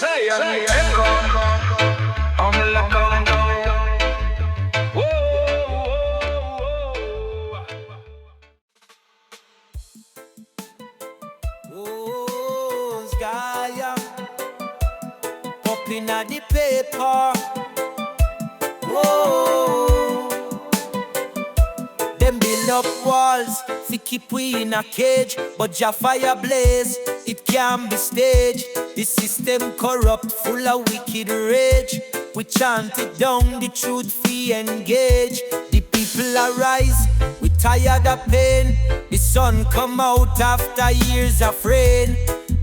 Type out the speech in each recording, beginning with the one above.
Say echo. On the lookout. Oh, Gaia, popping at the paper. Oh, them build up walls, fi keep we in a cage, but Jah fire blaze, it can't be staged. The system corrupt, full of wicked rage. We chant it down, the truth fi engage. The people arise, we tired of pain. The sun come out after years of rain.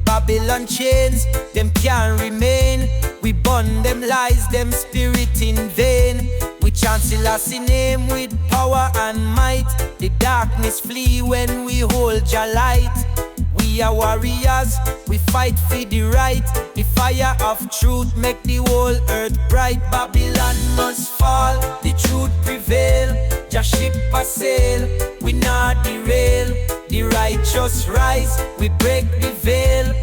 Babylon chains, them can't remain. We burn them lies, them spirit in vain. We chant Selassie name with power and might. The darkness flee when we hold Jah light. We are warriors, we fight for the right. The fire of truth make the whole earth bright. Babylon must fall, the truth prevail. Jah ship a sail, we not derail. The righteous rise, we break the veil.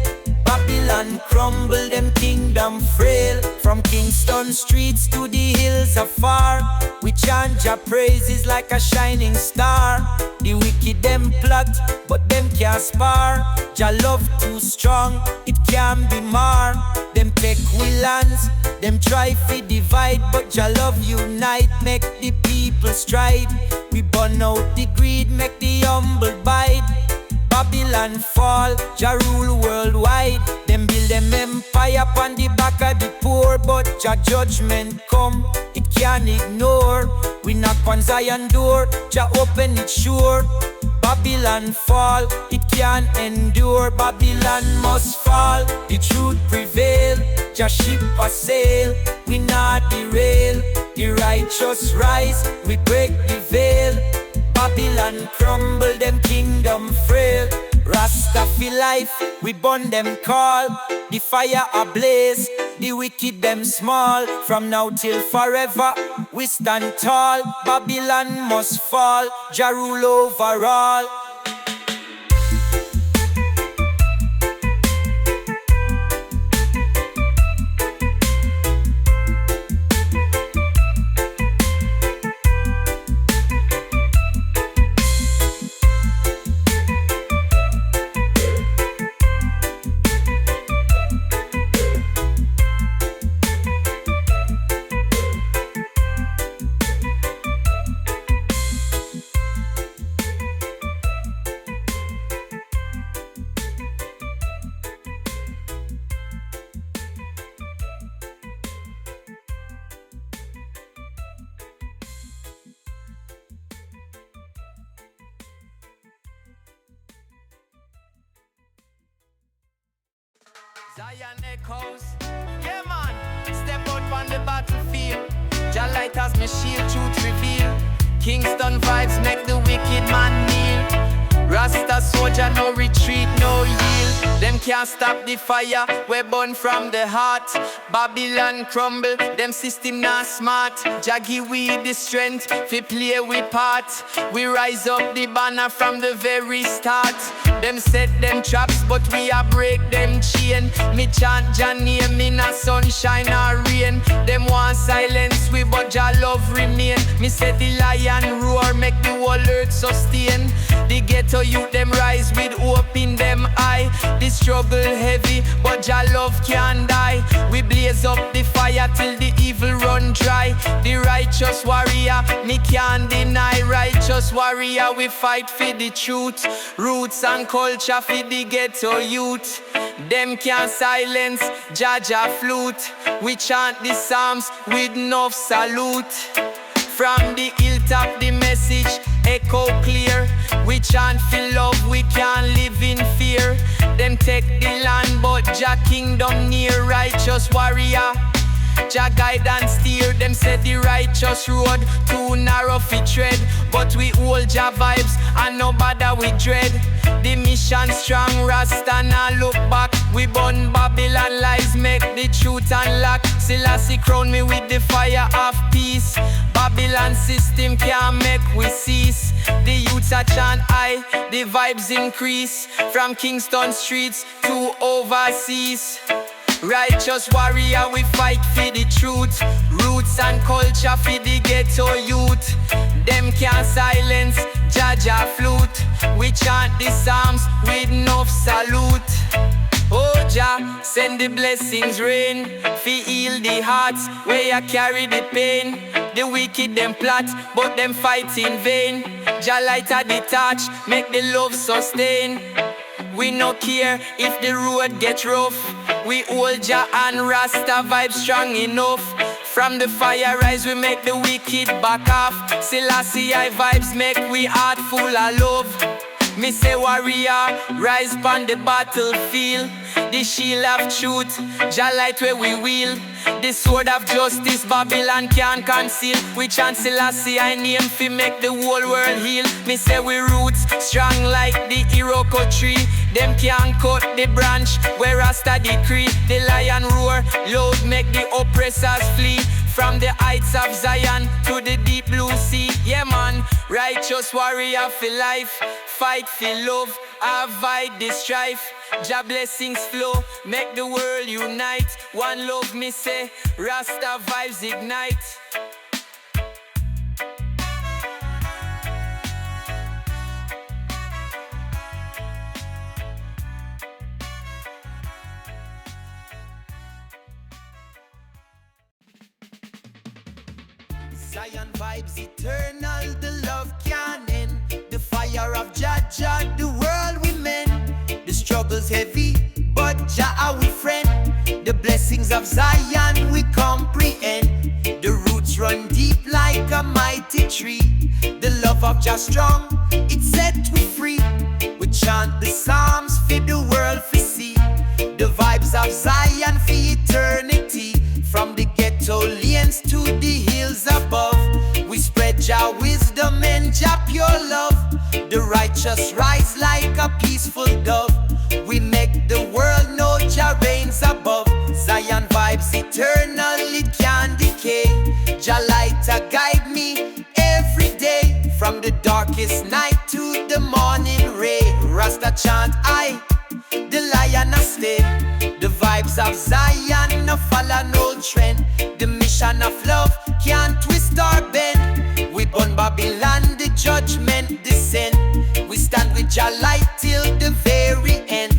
Babylon crumble, them kingdom frail. From Kingston streets to the hills afar, we chant Jah praises like a shining star. The wicked them plot, but them can't spar. Jah love too strong, it can't be mar. Them take we lands, them try fi divide, but Jah love unite, make the people stride. We burn out the greed, make the humble bide. Babylon fall, Jah rule worldwide. Them build them empire upon the back of the poor, but Jah judgment come, it can't ignore. We knock on Zion door, Jah open it sure. Babylon fall, it can't endure. Babylon must fall, the truth prevail. Jah ship a sail, we not derail. The righteous rise, we break the veil. Babylon crumble, them kingdom frail. Rasta for life, we burn them call. The fire ablaze, the wicked them small. From now till forever, we stand tall. Babylon must fall, Jah rule over all. Zion echoes, yeah man, step out on the battlefield. Jah light as my shield, truth reveal. Kingston vibes make the wicked man kneel. Rasta soldier, no retreat, no yield. Them can't stop the fire, we burn from the heart. Babylon crumble, them system not smart. Jah give we the strength, fi play we part. We rise up the banner from the very start. Them set them traps, but we a break them chain. Me chant Jah name in a sunshine or rain. Them want silence we, but Jah love remain. Me set the lion roar, make the whole earth sustain. The ghetto youth them rise with hope in them eye. The struggle heavy, but Jah love can't die. We blaze up the fire till the evil run dry. The righteous warrior, me can't deny. Righteous warrior, we fight for the truth. Roots and culture for the ghetto youth. Them can't silence Jah flute. We chant the psalms with enough salute. From the hilltop the message echo clear. We chant for love, we can't live in fear. Them take the land, but Jah kingdom near. Righteous warrior, Jah guide and steer. Them said the righteous road too narrow fi tread, but we hold Jah vibes and no bother we dread. The mission strong, Rasta now look back. We burn Babylon lies, make the truth unlock. Selassie crown me with the fire of peace. Babylon system can't make we cease. The youths a chant high, the vibes increase. From Kingston streets to overseas. Righteous warrior, we fight for the truth. Roots and culture for the ghetto youth. Them can't silence Jah flute. We chant the psalms with enough salute. Oh Jah, send the blessings rain. Fi heal the hearts where you carry the pain. The wicked them plot, but them fight in vain. Jah light a the torch, make the love sustain. We no care if the road get rough. We hold Jah and RASTA vibes strong enough. From the fire rise, we make the wicked back off. Selassie vibes make we heart full of love. Me say warrior, rise pon the battlefield. The shield of truth, Jah light where we wield. The sword of justice, Babylon can't conceal. We chant Selassie name fi make the whole world heal. Me say we roots strong like the Iroko tree. Them can't cut the branch where Rasta decree. The lion roar, loud make the oppressors flee. From the heights of Zion to the deep blue sea. Yeah man, righteous warrior for life. Fight for love, avoid the strife. Jah blessings flow, make the world unite. One love me say, Rasta vibes ignite. Zion vibes eternal, the love can't end. The fire of Jah, the world we mend. The struggle's heavy, but Jah our friend. The blessings of Zion we comprehend. The roots run deep like a mighty tree. The love of Jah strong, it set we free. We chant the psalms for the world to see. The vibes of Zion for eternity. From the ghetto lanes to the hills above, we spread Jah wisdom and Jah pure love. The righteous rise like a peaceful dove. We make the world know Jah reigns above. Zion vibes eternal, it can't decay. Jah light guide me every day. From the darkest night to the morning ray. Rasta chant I, the lion a stay. The vibes of Zion no follow no trend. The mission of love can't twist or bend. We burn Babylon, the judgment descend. We stand with Jah light till the very end.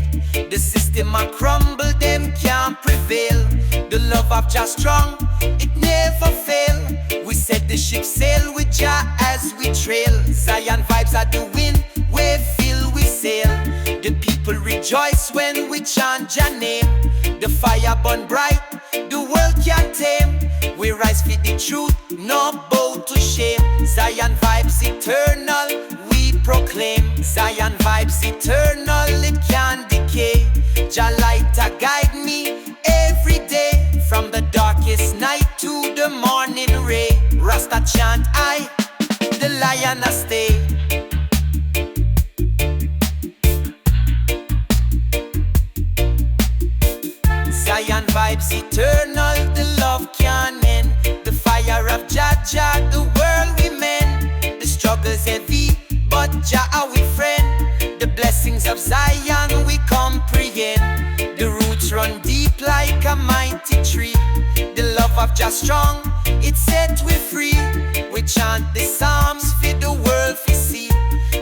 The system a crumble, them can't prevail. The love of Jah strong, it never fail. We set the ship sail with Jah as we trail. Zion vibes are the wind, we fill we sail. The people rejoice when we chant Jah name. The fire burn bright, the world can't tame. We rise for the truth, no bow to shame. Zion vibes eternal, we proclaim. Zion vibes eternal, it can't decay. Jah light guide me every day. From the darkest night to the morning ray. Rasta chant I, the lion a stay. Zion vibes eternal, the love can't end. The fire of Jah, the world we mend. The struggle's heavy, but Jah our friend. The blessings of Zion we comprehend. The roots run deep like a mighty tree. The love of Jah strong, it set we free. We chant the psalms for the world to see.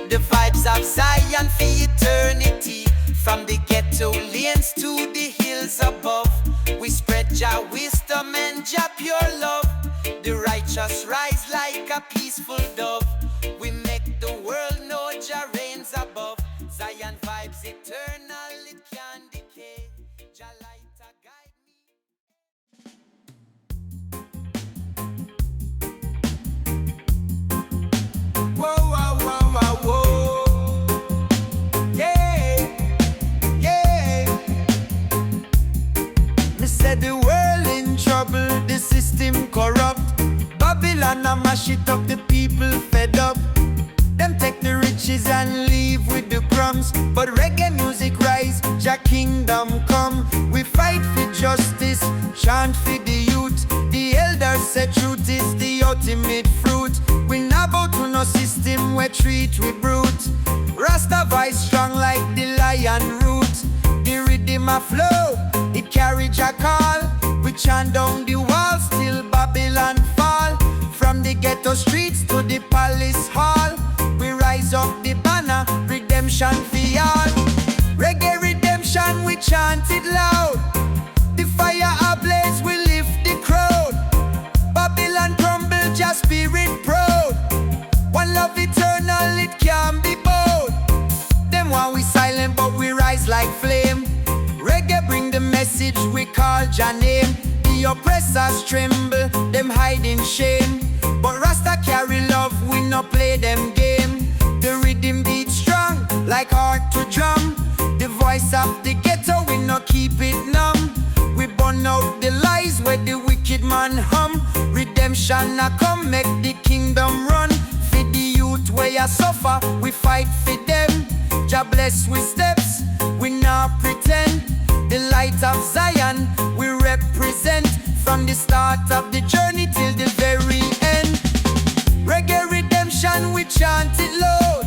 The vibes of Zion for eternity. From the ghetto lanes to the hills above, we spread Jah wisdom and Jah pure love. The righteous rise like a peaceful dove. We make the world know Jah reigns above. Zion vibes eternal, it can't decay. Jah light guide me. Whoa, whoa, whoa, whoa, whoa. Said the world in trouble, the system corrupt. Babylon a mash it up, the people fed up. Them take the riches and leave with the crumbs. But reggae music rise, Jah kingdom come. We fight for justice, chant for the youth. The elders say truth is the ultimate fruit. We not bow to no system where treat we brute. Rasta voice strong like the lion root. The rhythm a flow, it carry Jah call. We chant down the walls till Babylon fall. From the ghetto streets to the palace hall, we rise up the banner, redemption for all. Reggae redemption, we chant it loud. The fire ablaze, we lift the crowd. Babylon crumble, Jah spirit proud. One love eternal, it can't be bowed. Them while we silent, but we rise like flame. Reggae bring the message, we call Jah name. The oppressors tremble, them hide in shame. But Rasta carry love, we no play them game. The rhythm beat strong, like heart to drum. The voice of the ghetto, we no keep it numb. We burn out the lies where the wicked man hum. Redemption a come, make the kingdom run. For the youth where you suffer, we fight for them. Jah bless with steps, we not pretend. The light of Zion, we represent. From the start of the journey till the very end. Reggae redemption, we chant it loud.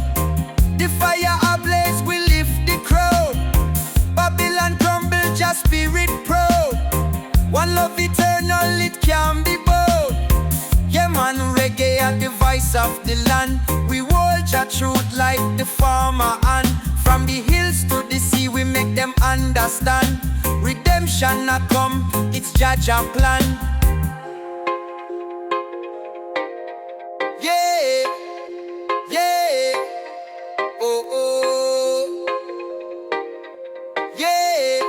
The fire ablaze, we lift the crowd. Babylon crumble, Jah spirit proud. One love eternal, it can be bold. Yeah man, reggae are the voice of the land. We hold Jah truth like the farmer and from the hills to the sea, we make them understand. Redemption a come, it's Jah plan. Yeah, yeah, oh, oh. Yeah,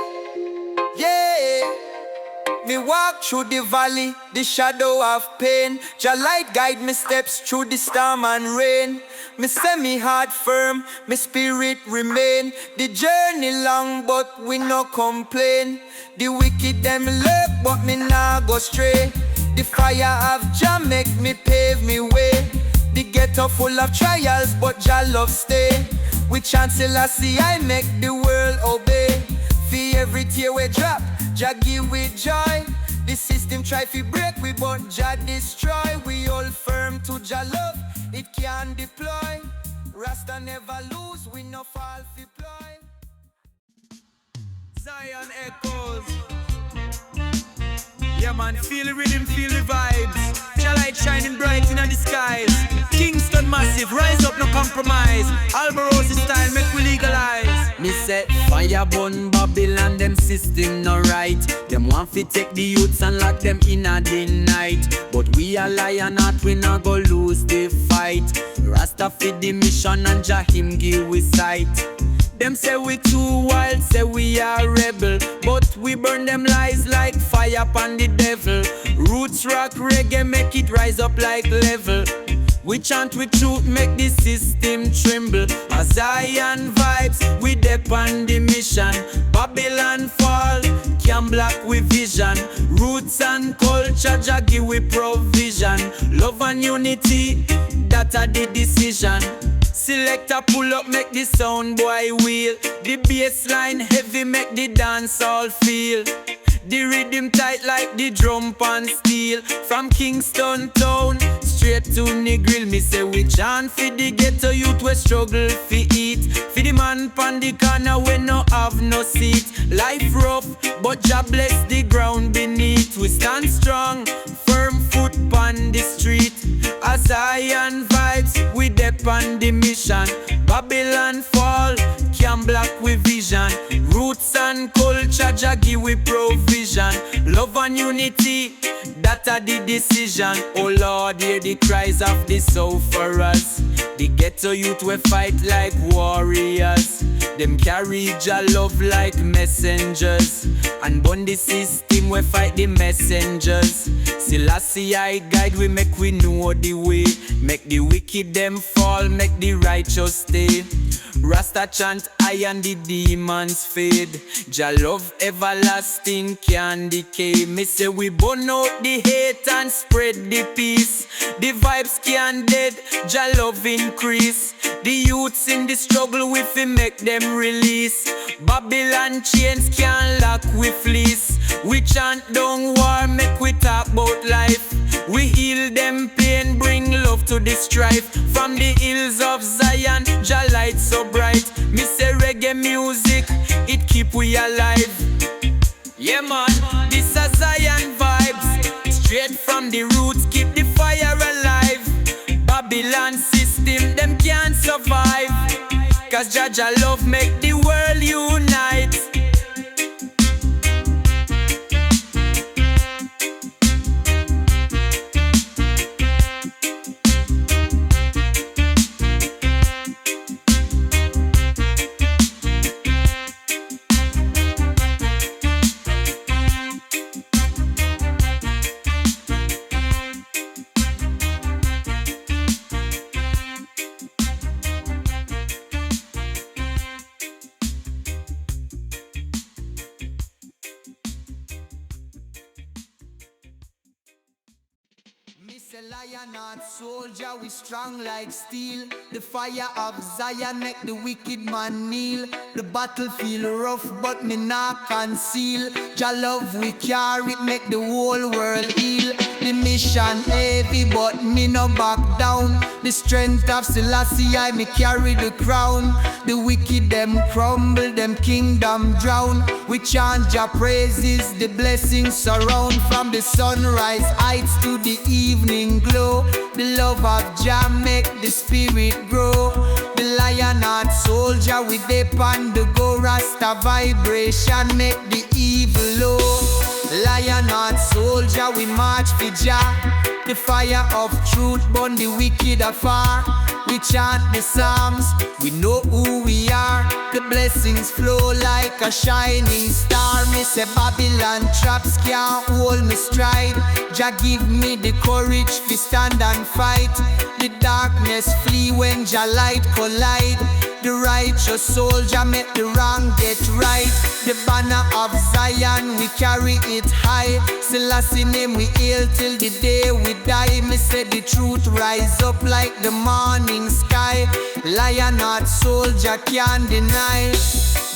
yeah. Me walk through the valley, the shadow of pain. Jah light guide me steps through the storm and rain. Me say me heart firm, me spirit remain. The journey long, but we no complain. The wicked them lurk, but me nah go stray. The fire of Jah make me pave me way. The ghetto full of trials, but Jah love stay. We chant till I see I make the world obey. For every tear we drop, Jah give we joy. The system try to break we, but Jah destroy. We hold firm to Jah love, it can deploy. Rasta never lose, we no fall fi ploy. Zion echoes. Yeah man, feel the rhythm, feel the vibes. Jah light shining bright in the skies. Kingston massive, rise up, no compromise. Alberosi style, make we legalize. Me set fire burn Babylon, them system no right. Them want fi take the youths and lock them in a the night. But we a lion heart, we not go lose the fight. Rasta feed the mission and Jah him give we sight. Them say we too wild, say we are rebel. But we burn them lies like fire upon the devil. Roots rock reggae, make it rise up like level. We chant with truth, make the system tremble. A Zion vibes, we dep on the mission. Babylon fall, can block with vision. Roots and culture, Jah give we provision. Love and unity, that are the decision. Selector pull up, make the sound boy wheel. The bassline heavy, make the dancehall feel. The rhythm tight like the drum pan steel. From Kingston town straight to Negril, me say we chant for the ghetto youth we struggle fi eat. For the man pan the corner we no have no seat. Life rough, but Jah bless the ground beneath. We stand strong, firm foot pan the street. A Zion vibes, we dep on the mission. Babylon fall, can block with vision. Roots and culture, Jah give we provision. Love and unity, that are the decision. Oh Lord, hear the cries of the soul for us. The ghetto youth we fight like warriors. Them carry Jah love like messengers. And burn the system we fight the messengers. Selassie I guide we, make we know the way. Make the wicked them fall, make the righteous stay. Rasta chant I and the demons fade. Jah love everlasting can decay. Me say we burn out the hate and spread the peace. The vibes can dead, Jah love increase. The youths in the struggle we fi make them release. Babylon chains can lock we fleece. We chant down war, make we talk about life. We heal them pain, bring love to the strife. From the hills of Zion, Jah light so bright. Me say reggae music, it keep we alive. Yeah man, this a Zion vibes. Straight from the roots, keep the fire alive. Babylon system, them can't survive. Cause Jah love make the world unite. Lion and soldier, we strong like steel. The fire of Zion make the wicked man kneel. The battlefield rough, but me not conceal. Jah love we carry, make the whole world heal. The mission heavy, but me no back down. The strength of Selassie, I me carry the crown. The wicked them crumble, them kingdom drown. We chant Jah praises, the blessings surround. From the sunrise heights to the evening glow. The love of Jah make the spirit grow. The lionheart soldier with the on the go. RASTA vibration make the evil low. Lionheart soldier we march for Jah. The fire of truth burn the wicked afar. We chant the psalms, we know who we are. The blessings flow like a shining star. Me say Babylon traps can't hold me stride. Jah give me the courage to stand and fight. The darkness flee when Jah light collide. The righteous soldier make the wrong get right. The banner of Zion we carry it high. Selassie name we hail till the day we die. Me say the truth rise up like the morning sky. Lionheart soldier can't deny.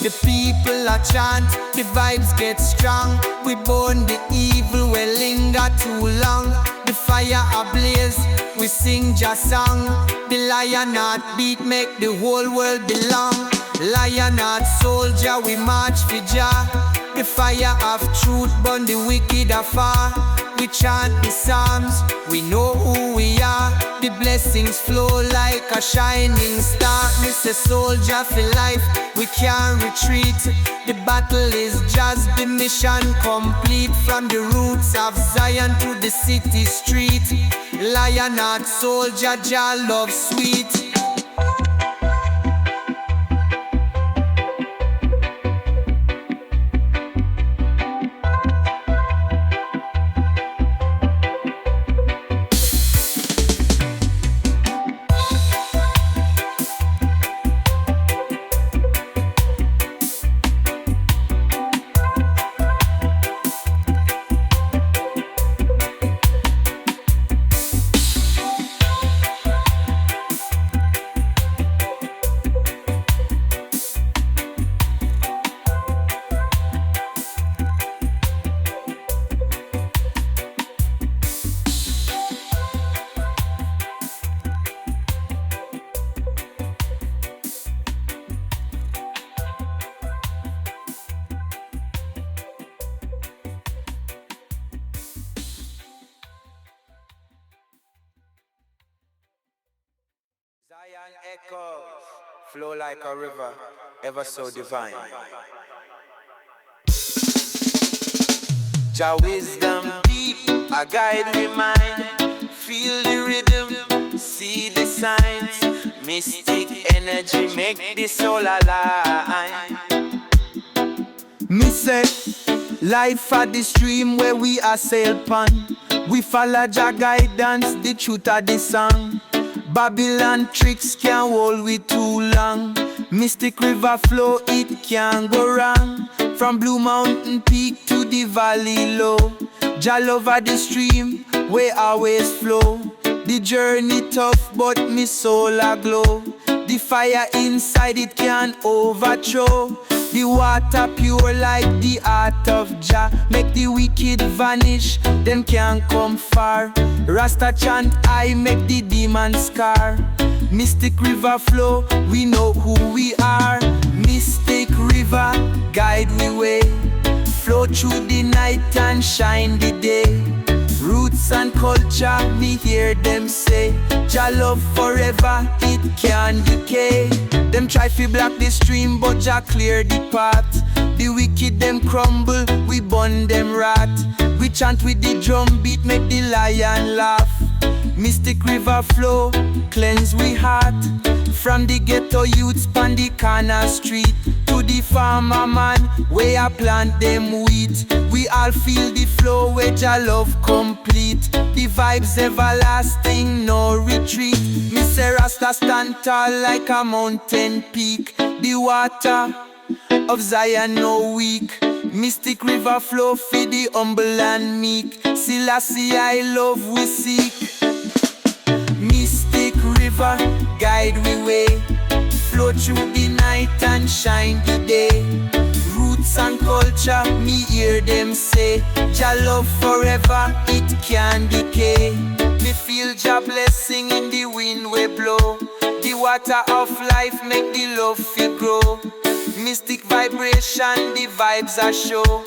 The people a chant, the vibes get strong. We burn the evil we linger too long. The fire ablaze, we sing Jah song. The lionheart beat make the whole world belong. Lionheart soldier we march for Jah. The fire of truth burn the wicked afar. We chant the psalms, we know who we are. The blessings flow like a shining star. Me say soldier for life, we can't retreat. The battle is just the mission complete. From the roots of Zion to the city street. Lionheart soldier, Jah love sweet. Zion echoes, flow like a river, ever so divine. Jah wisdom deep, a guide we mind. Feel the rhythm, see the signs. Mystic energy make the soul alive. Me say, life at the stream where we are sail upon. We follow Jah guidance, the truth of the song. Babylon tricks can't hold we too long. Mystic river flow, it can't go wrong. From Blue Mountain Peak to the valley low. Jah love at the stream, we always flow. The journey tough, but me soul a glow. The fire inside it can't overthrow. The water pure like the heart of Jah. Make the wicked vanish, them can't come far. Rasta chant, I make the demon scar. Mystic river flow, we know who we are. Mystic river, guide we way. flow through the night and shine the day. Roots and culture, me hear them say, Jah love forever, it can't decay. Them try to block the stream, but Jah clear the path. The wicked them crumble, we burn them rat. We chant with the drum beat, make the lion laugh. Mystic river flow, cleanse we heart. From the ghetto youths pan the corner street to the farmer man, where I plant them wheat. We all feel the flow where Jah love complete. The vibes everlasting, no retreat. Me say Rasta stand tall like a mountain peak. The water of Zion no weak. Mystic river flow for the humble and meek. Selassie I love we seek. Mystic river guide we way. Flow through the night and shine the day. Roots and culture, me hear them say, Jah love forever, it can't decay. Me feel Jah blessing in the wind we blow. The water of life make the love feel grow. Mystic vibration, the vibes are show.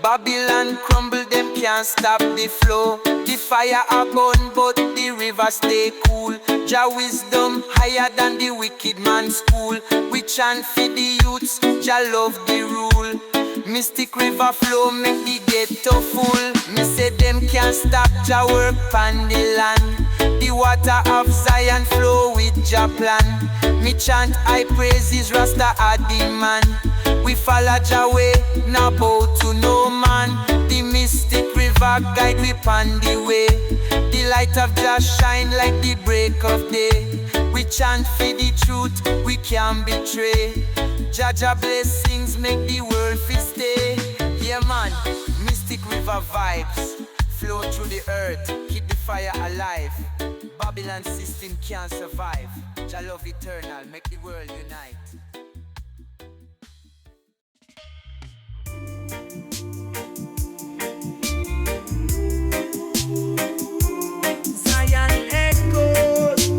Babylon crumble, them can't stop the flow. The fire a burn, but the river stay cool. Jah wisdom higher than the wicked man's school. We chant for the youths, Jah love the rule. Mystic river flow make the ghetto full. Me say them can't stop Jah work pan the land. The water of Zion flow with Jah plan. Me chant I praises Rasta are the man. We follow Jah way, now bow to no man. The mystic river guide we pan the way. The light of Jah shine like the break of day. We chant for the truth, we can't betray. Jah blessings make the world feel stay. Yeah man, mystic river vibes flow through the earth, keep the fire alive. Babylon system can't survive. Jah love eternal, make the world unite. Zion echoes.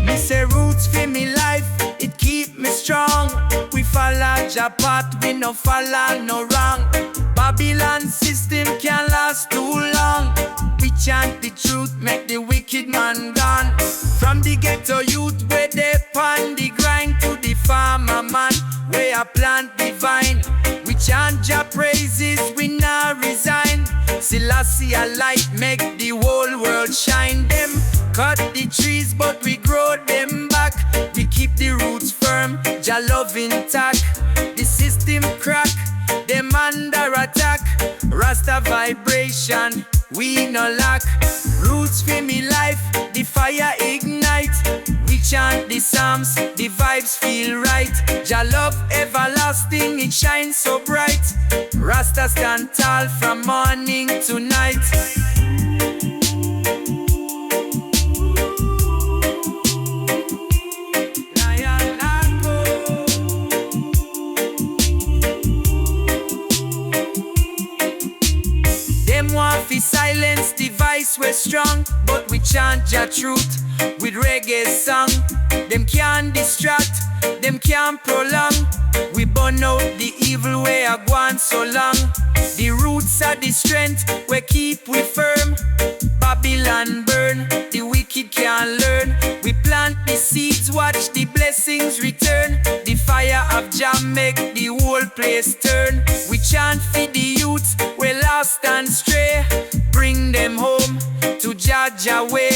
Me say roots for me life, it keep me strong. We follow Jah path, we no follow no wrong. Babylon system can't last too long. We chant the truth, make the wicked man gone. From the ghetto youth where they pan the grind, to the farmer man where I plant the vine. We chant Jah praises, we now resign. Selassie a light, make the whole world shine. Them cut the trees, but we grow them back. We keep the roots firm, Jah love intact. The system crack, them under attack. Rasta vibration, we no lack. Roots for me life, the fire ignite. We chant the psalms, the vibes feel right. Jah love everlasting, it shines so bright. Rasta stand tall from morning to night. Fi silence the voice we're strong, but we chant Jah truth with reggae song. Them can't distract, them can't prolong. We burn out the evil way I gone so long. The roots are the strength we keep we firm. Babylon burn, the wicked can't learn. We plant the seeds, watch the blessings return. The fire of Jah make the whole place turn. We chant for the youths we lost and stray. Bring them home to Jah way.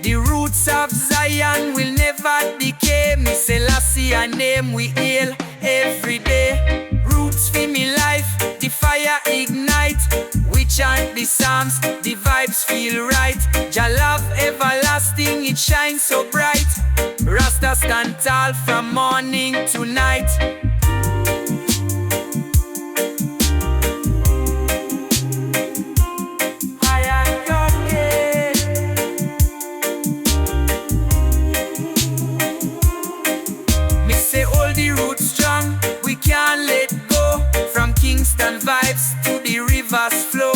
The roots of Zion will never decay. Me Selassie a name we hail every day. Roots for me life, the fire ignite. We chant the psalms, the vibes feel right. Jah love everlasting, it shines so bright. Rasta stand tall from morning to night. Vibes to the rivers flow.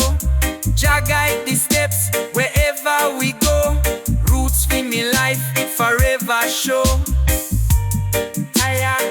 Jah guide the steps wherever we go. Roots for me life, it forever show. I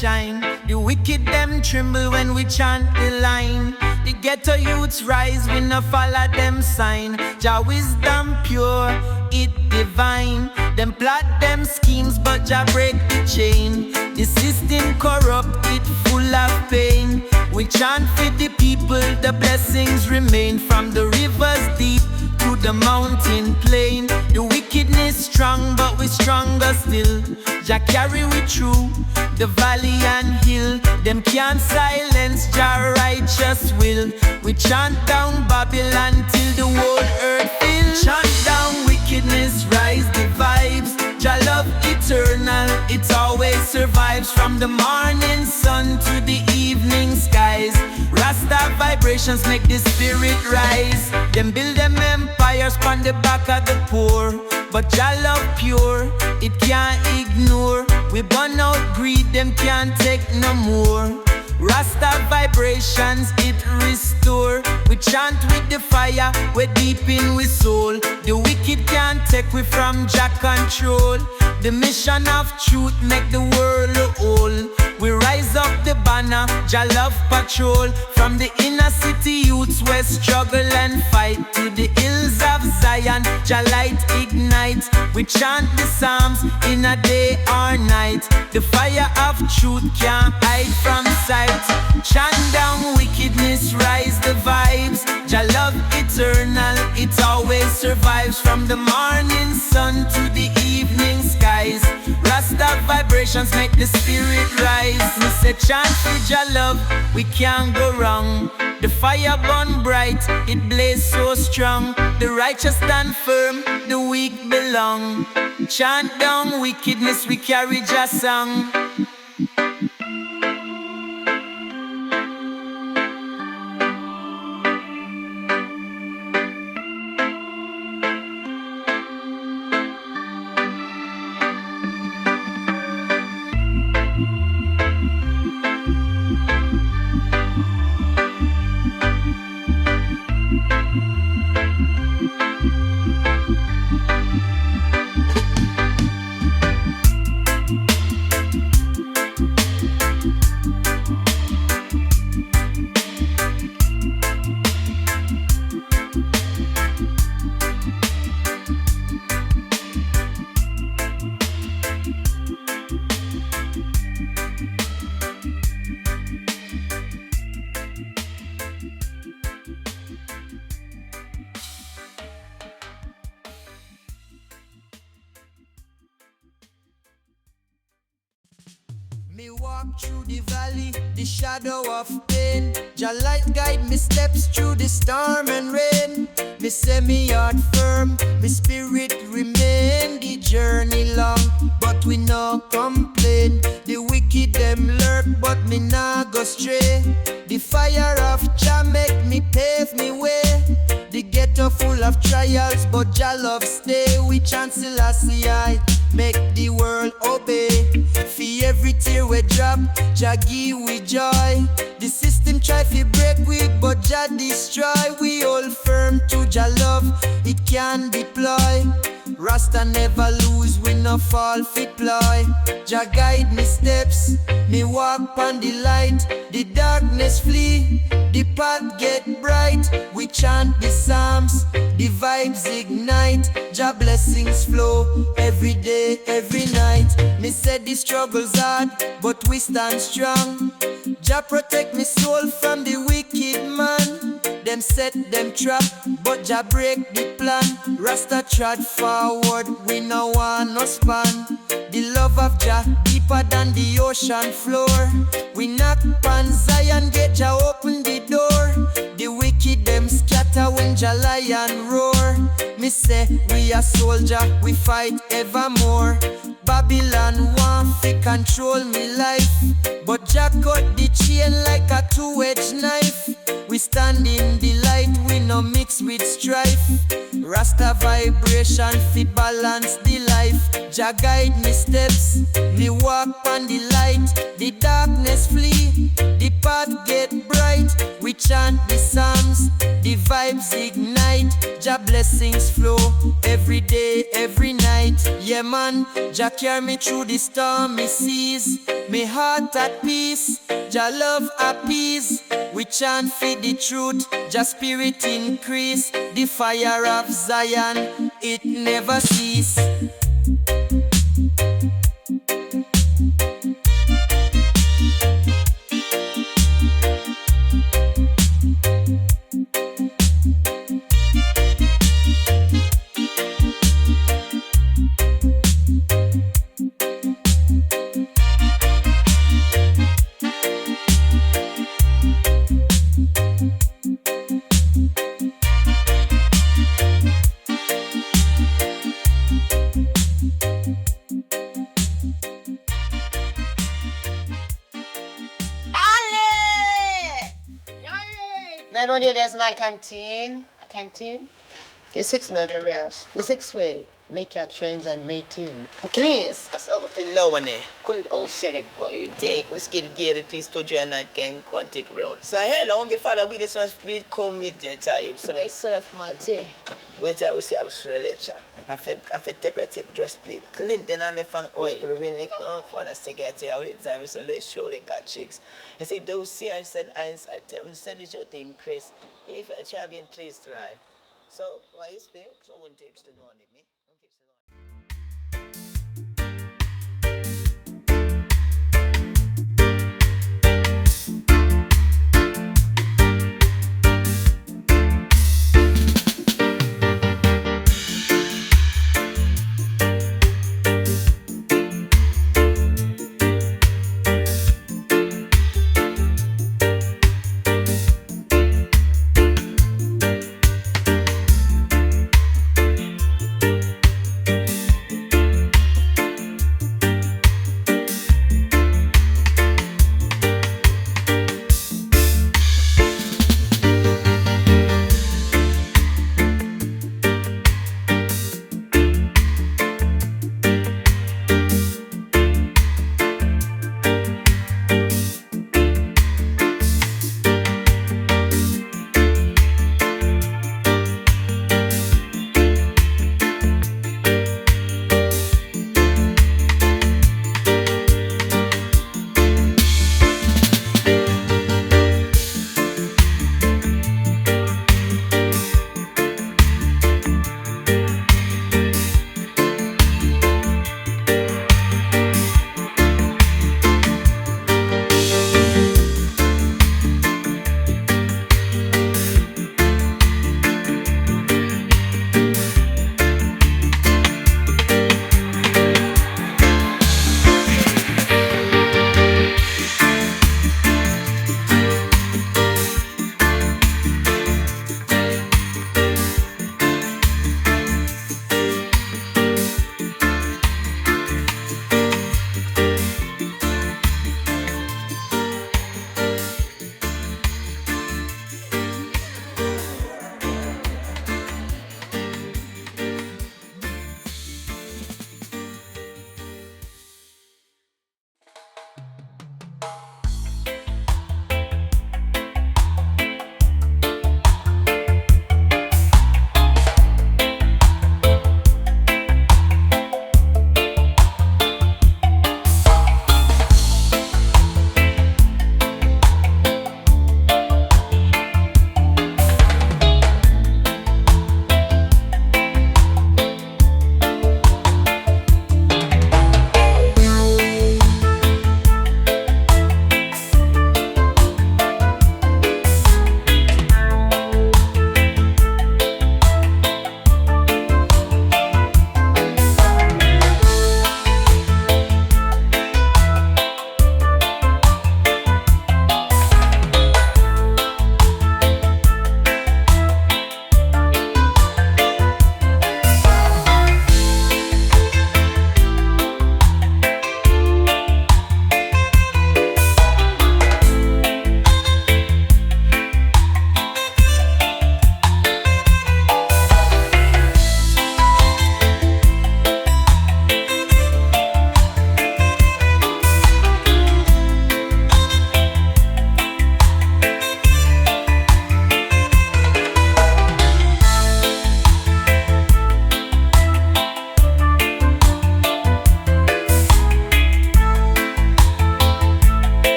shine. The wicked them tremble when we chant the line. The ghetto youths rise, we no follow them sign. Jah wisdom pure, it divine. Them plot them schemes, but Jah break the chain. The system corrupt, it full of pain. We chant for the people, the blessings remain. From the rivers deep to the mountain plain. The wickedness strong, but we stronger still. Jah carry we through the valley and hill. Them can't silence Jah righteous will. We chant down Babylon till the whole earth fills. Chant down wickedness, rise the vibes. Jah love eternal, it always survives. From the morning sun to the evening skies. Rasta vibrations make the spirit rise. Them build them empires on the back of the poor. But Jah love pure, it can't ignore. We burn out greed, them can't take no more. Rasta vibrations, it restore. We chant with the fire, we're deep in we soul. The wicked can't take we from Jah control. The mission of truth make the world whole. We rise up the banner, Jah love patrol. From the inner city youths we struggle and fight. To the hills of Zion, Jah light ignite. We chant the psalms in a day or night. The fire of truth can't hide from sight. Chant down wickedness, rise the vibes. Jah love eternal, it always survives. From the morning sun to the evening skies. Rasta vibrations make the spirit rise. Me say chant for Jah love, we can't go wrong. The fire burn bright, it blaze so strong. The righteous stand firm, the weak belong. Chant down wickedness, we carry Jah song. Me walk through the valley, the shadow of pain. Jah light guide me steps through the storm and rain. Me say me heart firm, me spirit remain. The journey long, but we no complain. The wicked them lurk, but me nah go stray. The fire of Jah make me pave me way. The ghetto full of trials, but Jah love stay. We chant Selassie I make the world obey. For every tear we drop, Jah give we joy. The system try to break we, but Jah destroy. We hold firm to Jah love, it can deploy. Rasta never lose, we no fall fit ploy. Jah guide me steps, me walk on the light. The darkness flee, the path get bright. We chant the psalms, the vibes ignite. Jah blessings flow every day, every night. Me said the struggle's hard, but we stand strong. Jah protect me soul from the wicked man. Them set them trap, but Jah break the plan. Rasta trod forward, we no want no span. The love of Jah deeper than the ocean floor. We knock on Zion, get Jah open the door. The wicked them scatter when Jah lion roar. Me say we a soldier, we fight evermore. Babylon want fi control me life, but Jah cut the chain like a two-edged knife. We stand in the light, we no mix with strife. Rasta vibration fi balance the life. Jah guide me steps, me walk on the light. The darkness flee, the path get bright. We chant the psalms, the vibes ignite, Jah blessings flow every day, every night. Yeah man, Jah carry me through the stormy seas. Me heart at peace, Jah love at peace. We chant for the truth, Jah spirit increase. The fire of Zion, it never cease. Not only there's my canteen. The 6 areas. The 6 way. Make your trains and make tune. Please. That's all the low one there. Could all set it for you. Take, we skid gear it, please, to join and can contact road. So, hello, I'm the father with this one, please come with the time. So I serve my tea. When I will say I was religion. I feel take a tip, just please. Clinton and the fan oil. We really come for the cigarette here with time, so let's show they got chicks. He said, those see, I said, I tell them, send it your thing, Chris. If a champion, please try. So, why is there? Someone takes the one with me.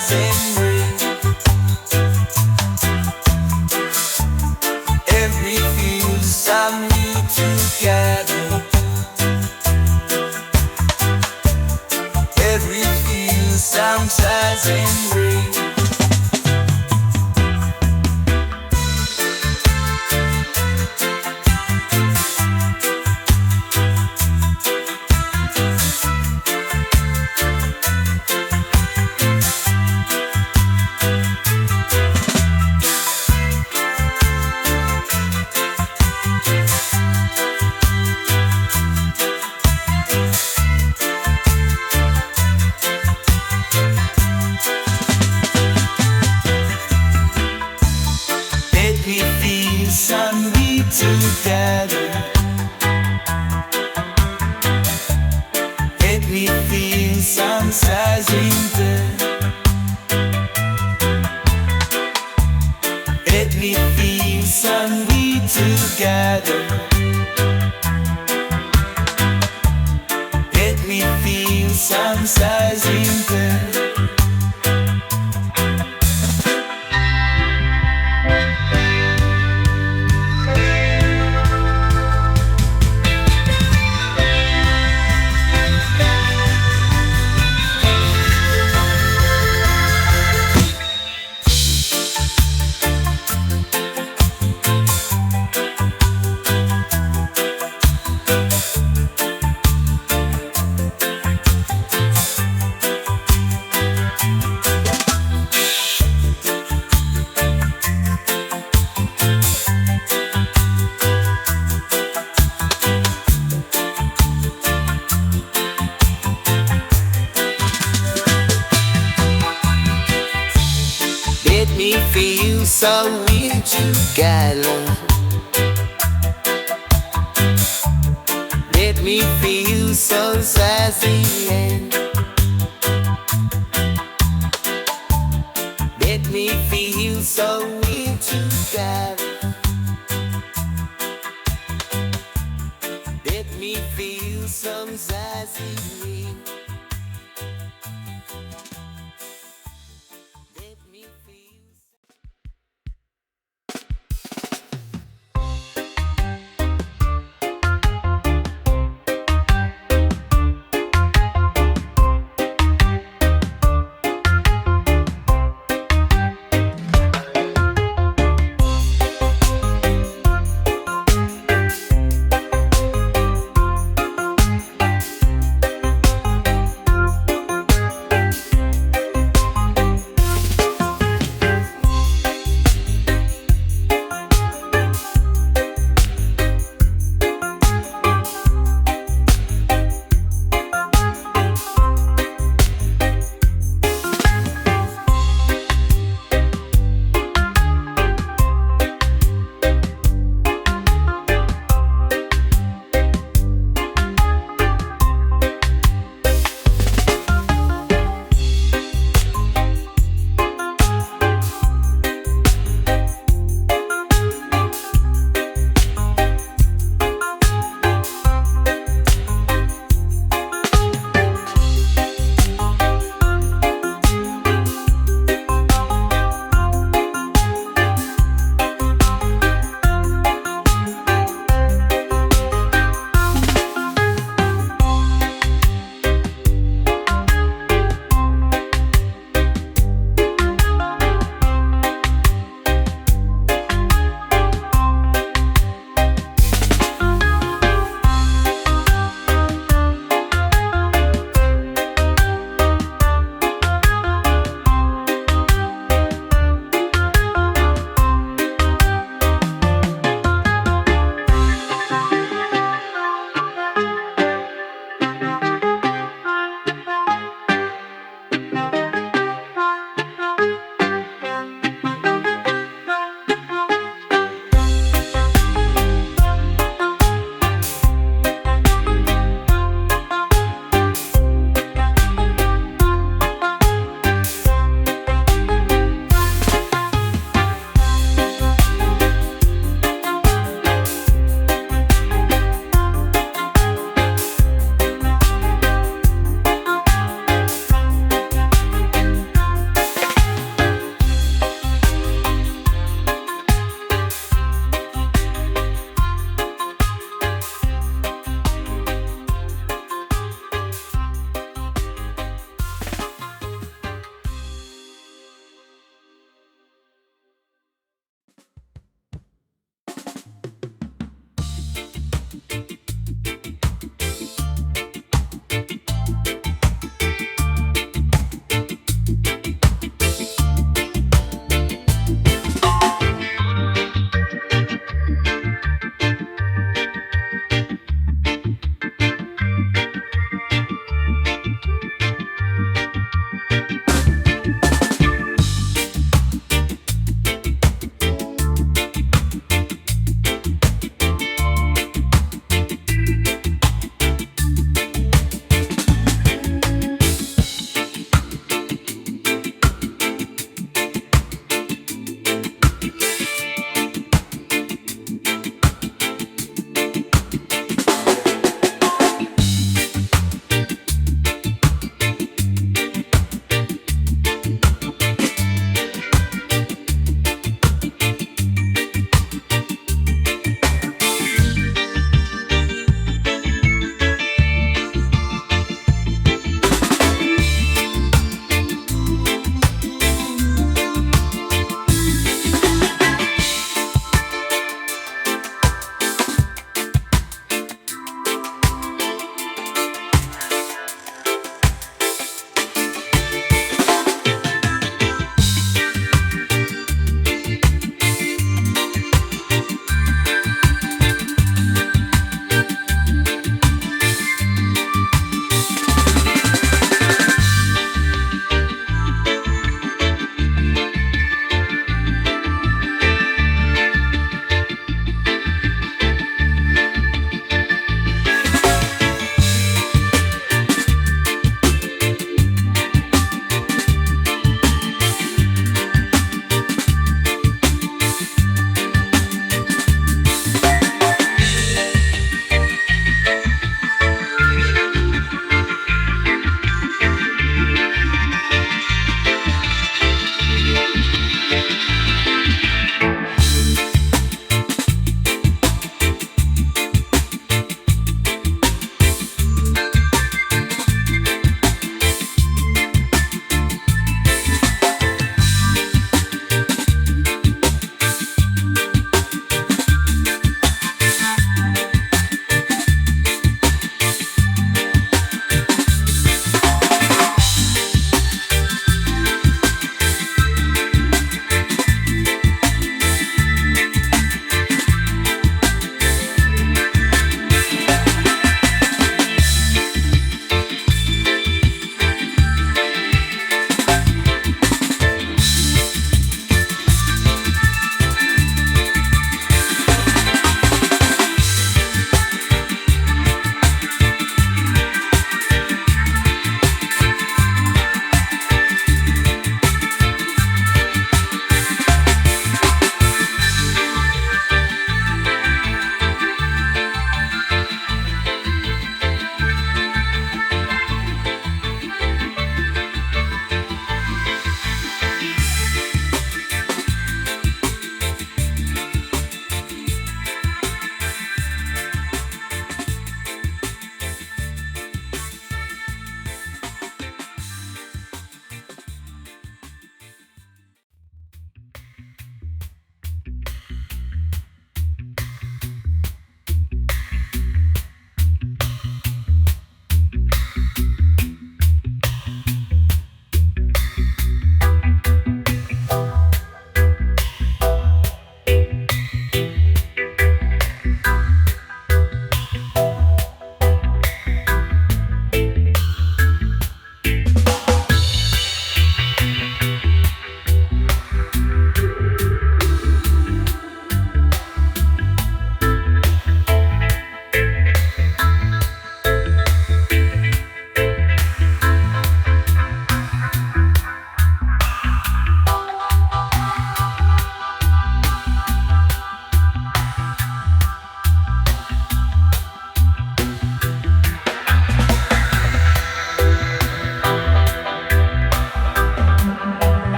sunrise and rain. Every fuse I need together. Every fuse sunrise and rain. Together, let me feel sunrise in there. Let me feel sunny together. Let me feel sunrise in there. So we together. Let me feel so sassy and let me feel so we together. Let me feel some sassy.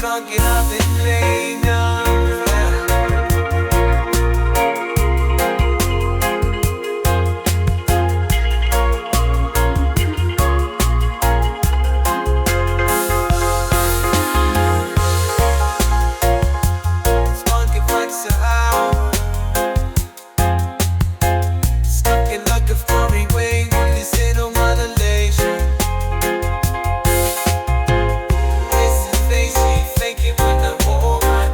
Skankin I've been playing now. Skankin wax out. Skankin looking for me, wait, this ain't no modulation. Face to face, me faking when I hold my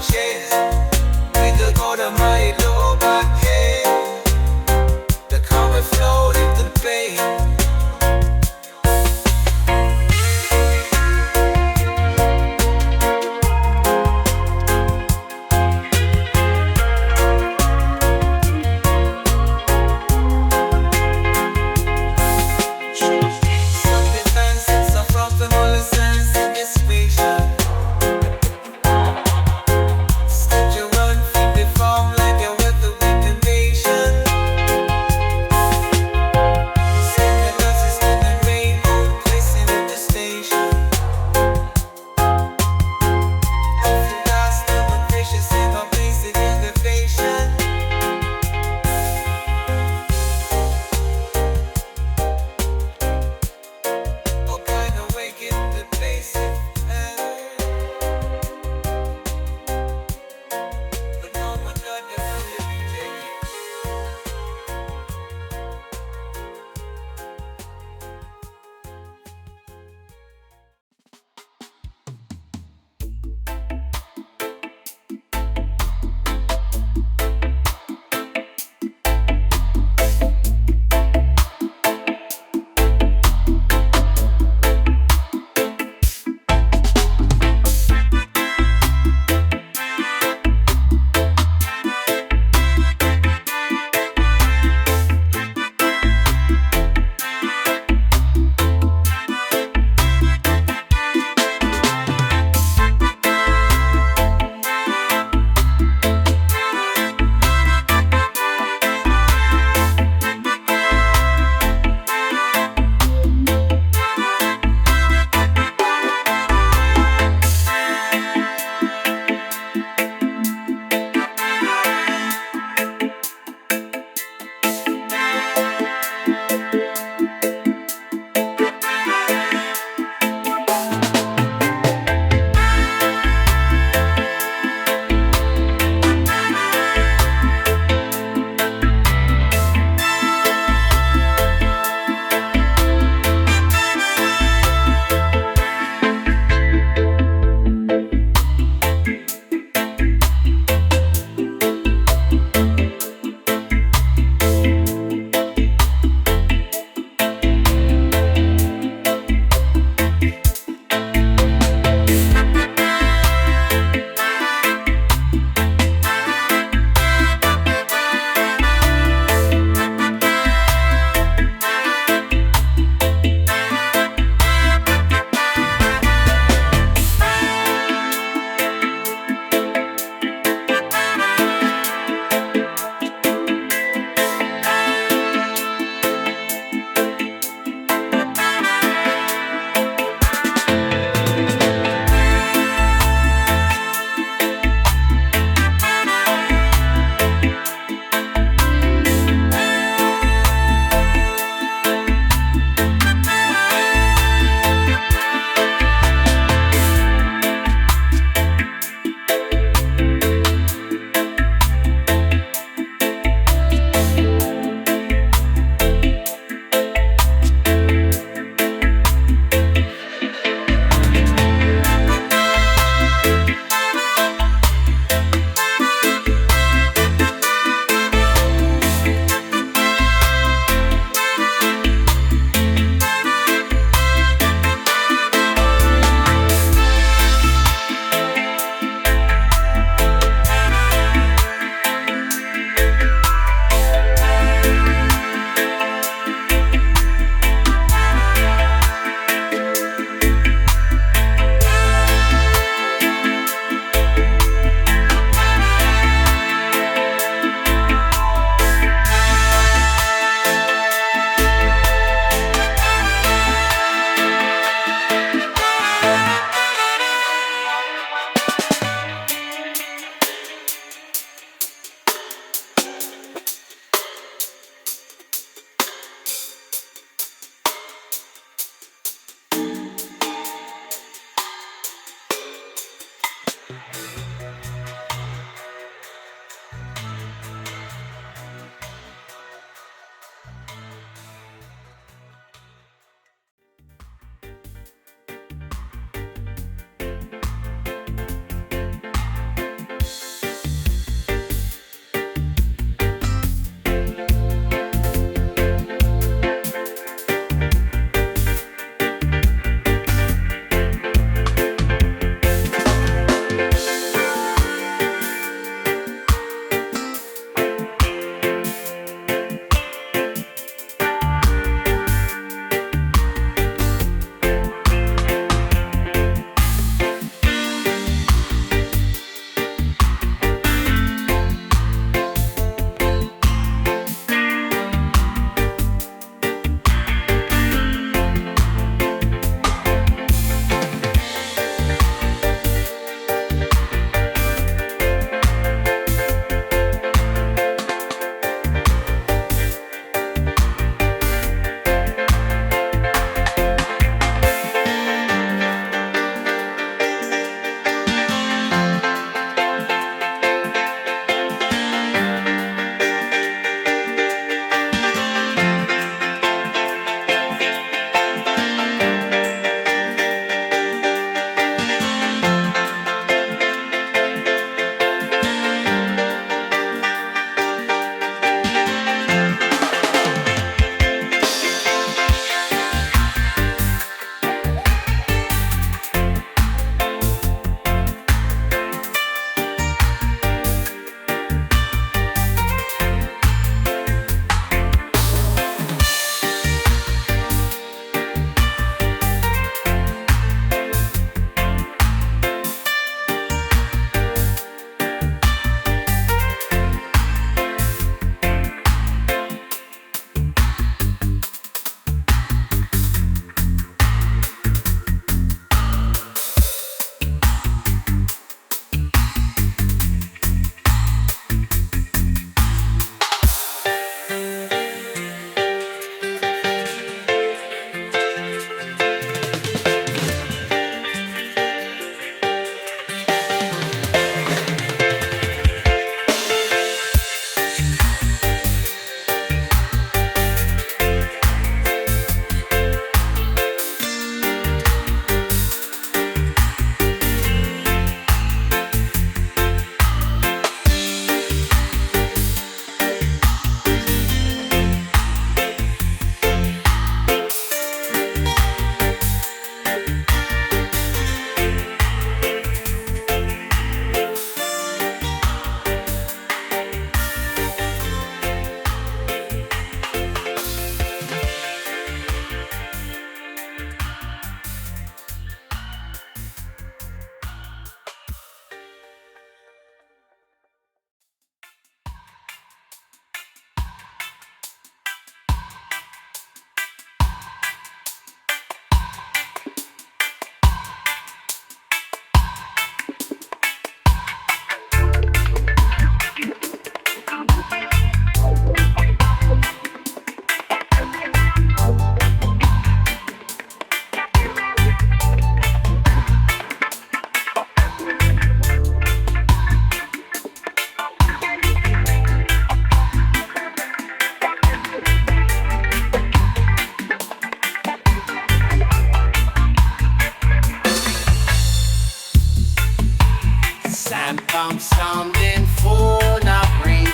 Sam sounding full na bring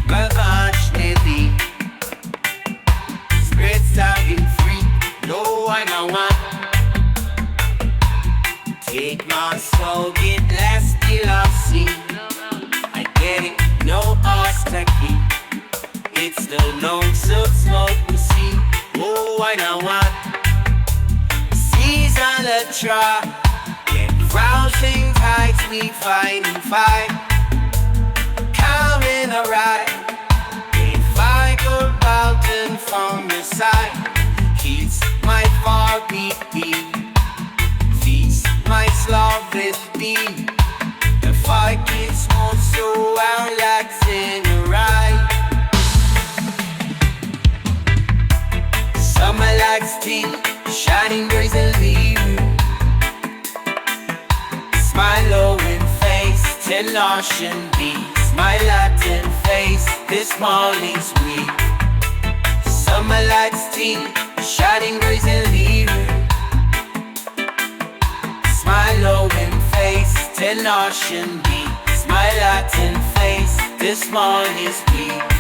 Malachnevi Spread starting free No I don't want Take my soul, get less till I see I get it, no obstacle It's the long so smoke we see Oh I don't want Season a try Rousing tides we find and fight Coming a ride If I go mountain from the side He's my far beat Feast my slovenous beat The fight gets more so I'm relaxing a ride Summer like steel Shining grace and leave My lowing face, till ocean beats My Latin face, this morning's weak Summer lights tea, shining rays and leader My lowing face, till ocean beats My Latin face, this morning's weak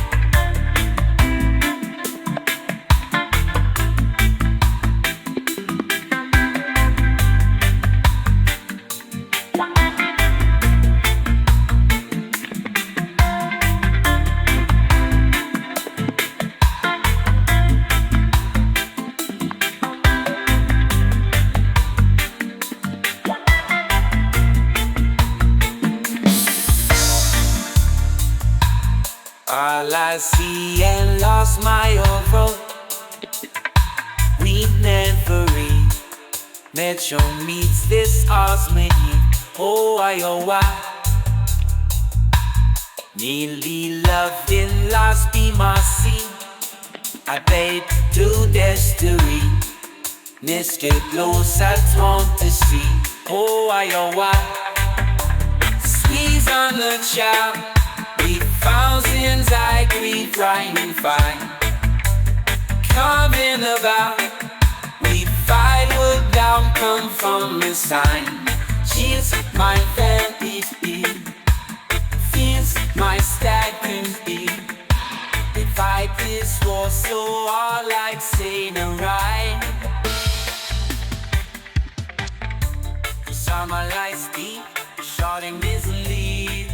All I see and lost my old road We never read Metro meets this Osman Oh I Nearly loved and lost be my scene I paid to destiny Mr. Close I want to see Oh I Squeeze on the child Thousands I grieve trying to find Coming about We fight would down come from the sign She's my fantasy Feels my stagnant beat They fight this war so all like saying a rhyme The summer lights deep Shorting this lead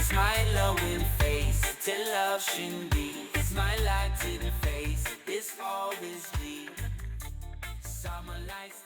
It's my loving face, till love shouldn't be It's my light to the face, it's always leave Summer lights